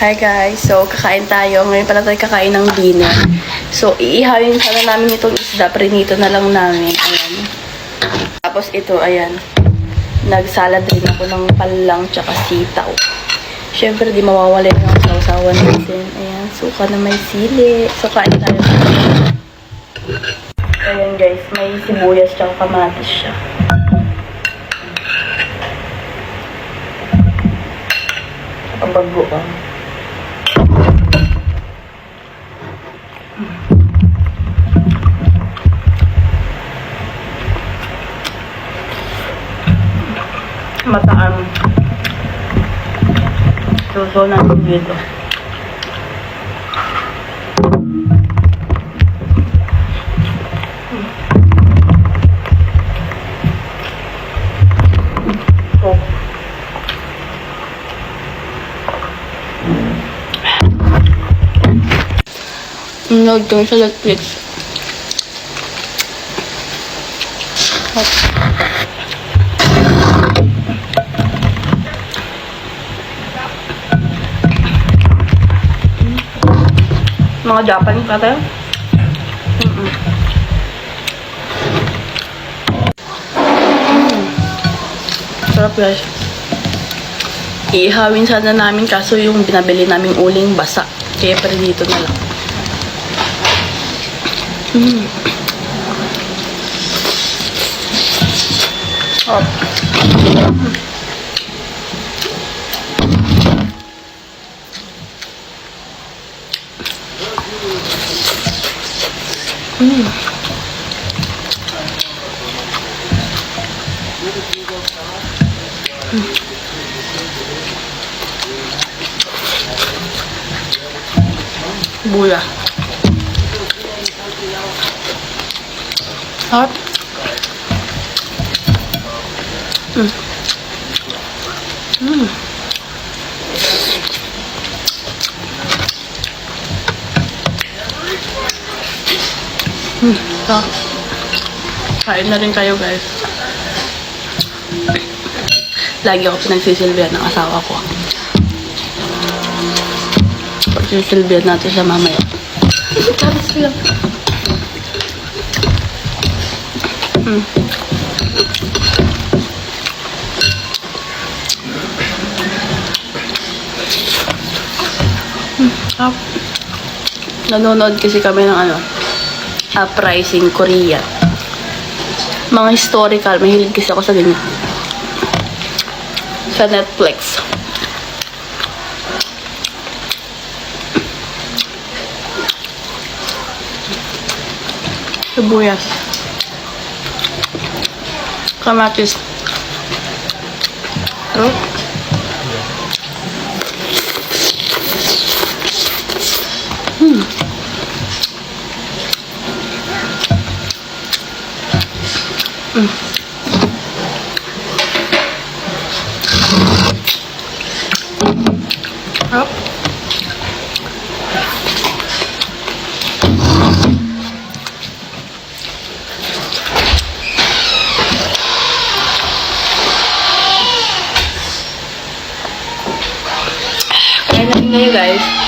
Hi guys, so kakain tayo. Ngayon pala tayo kakain ng dinner. So iihawin sana namin itong isda, prinito na lang namin. Ayan. Tapos ito, ayan. Nagsalad rin ako ng palang tsaka sitaw. Siyempre di mawawala yung sausawan natin. Ayan, suka na may sili. So kain tayo. Ayan guys, may sibuyas tsaka kamatis siya. Ang bagoong. Mataan. Suso natin dito. Nanood kami sa Netflix. Mga Japanese ka tayo? Sarap guys. Iihawin sana namin kaso yung binabili naming uling basa. Kaya pa dito na lang. Oh. Buya. Hot. So, kain na rin kayo guys. Lagi ako pinagsisilbihan ng asawa ko. Pagsisilbihan natin siya mamaya. Tapos lang. Nanonood kasi kami ng Uprising Korea. Mga historical, mahilig kasi ako sa ganyan. Sa Netflix. Sibuyas. Kamatis. Oh. Up. Kaya na rin kayo guys.